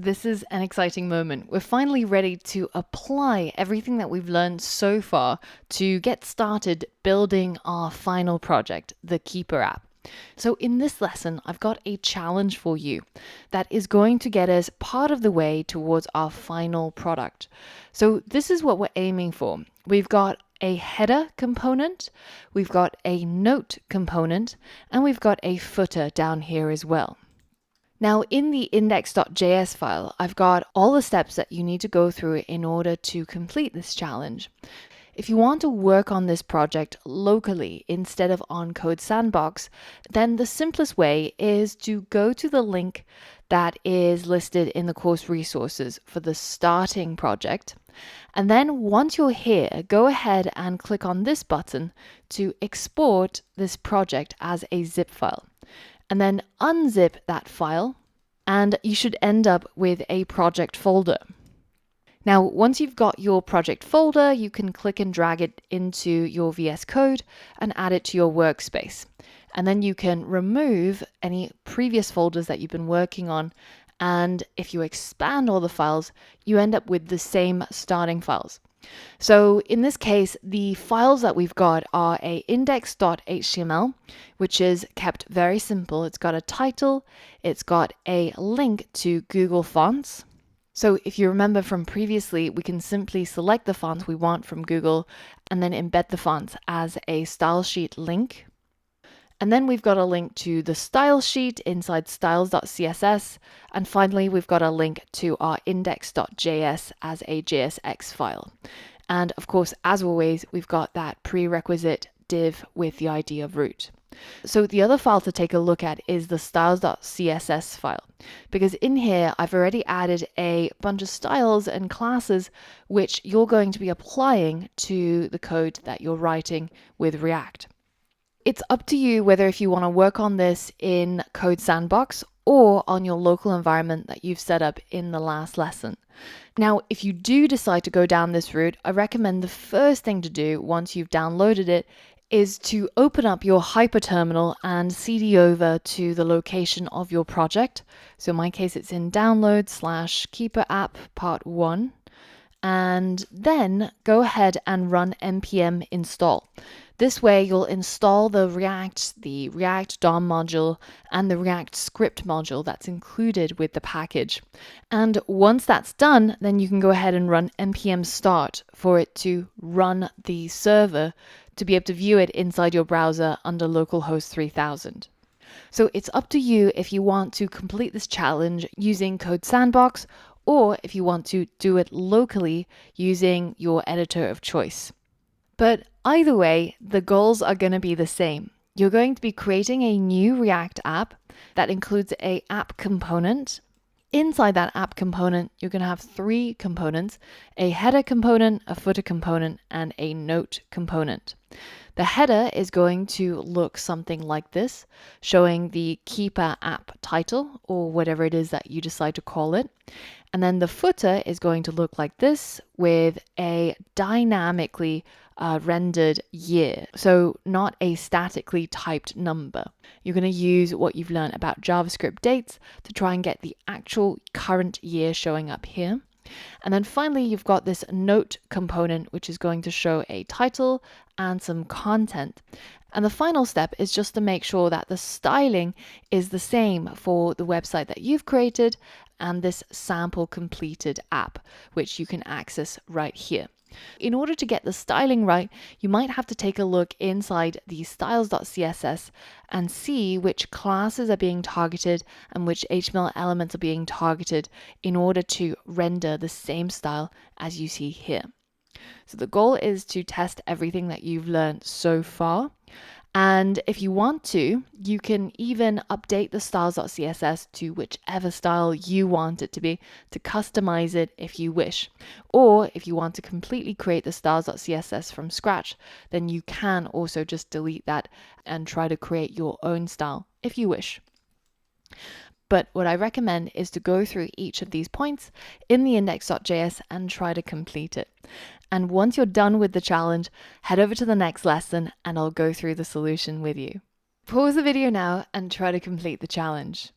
this is an exciting moment. We're finally ready to apply everything that we've learned so far to get started building our final project, the Keeper app. So in this lesson, I've got a challenge for you that is going to get us part of the way towards our final product. So this is what we're aiming for. We've got a header component, we've got a note component, and we've got a footer down here as well. Now in the index.js file, I've got all the steps that you need to go through in order to complete this challenge. If you want to work on this project locally instead of on Code Sandbox, then the simplest way is to go to the link that is listed in the course resources for the starting project. And then once you're here, go ahead and click on this button to export this project as a zip file. And then unzip that file, and you should end up with a project folder. Now, once you've got your project folder, you can click and drag it into your VS Code and add it to your workspace. And then you can remove any previous folders that you've been working on. And if you expand all the files, you end up with the same starting files. So in this case, the files that we've got are a index.html, which is kept very simple. It's got a title, it's got a link to Google Fonts. So if you remember from previously, we can simply select the fonts we want from Google and then embed the fonts as a style sheet link. And then we've got a link to the style sheet inside styles.css. And finally, we've got a link to our index.js as a JSX file. And of course, as always, we've got that prerequisite div with the ID of root. So the other file to take a look at is the styles.css file, because in here I've already added a bunch of styles and classes which you're going to be applying to the code that you're writing with React. It's up to you whether if you want to work on this in Code Sandbox or on your local environment that you've set up in the last lesson. Now, if you do decide to go down this route, I recommend the first thing to do once you've downloaded it is to open up your hyperterminal and cd over to the location of your project. So in my case, it's in download/keeper app part 1. And then go ahead and run npm install. This way you'll install the React DOM module, and the React script module that's included with the package. And once that's done, then you can go ahead and run npm start for it to run the server to be able to view it inside your browser under localhost 3000. So it's up to you if you want to complete this challenge using Code Sandbox, or if you want to do it locally using your editor of choice. But either way, the goals are going to be the same. You're going to be creating a new React app that includes an app component. Inside that app component, you're going to have 3 components: a header component, a footer component, and a note component. The header is going to look something like this, showing the Keeper app title, or whatever it is that you decide to call it. And then the footer is going to look like this, with a dynamically rendered year, so not a statically typed number. You're going to use what you've learned about JavaScript dates to try and get the actual current year showing up here. And then finally, you've got this note component, which is going to show a title and some content. And the final step is just to make sure that the styling is the same for the website that you've created and this sample completed app, which you can access right here. In order to get the styling right, you might have to take a look inside the styles.css and see which classes are being targeted and which HTML elements are being targeted in order to render the same style as you see here. So the goal is to test everything that you've learned so far. And if you want to, you can even update the styles.css to whichever style you want it to be, to customize it if you wish. Or if you want to completely create the styles.css from scratch, then you can also just delete that and try to create your own style if you wish. But what I recommend is to go through each of these points in the index.js and try to complete it. And once you're done with the challenge, head over to the next lesson and I'll go through the solution with you. Pause the video now and try to complete the challenge.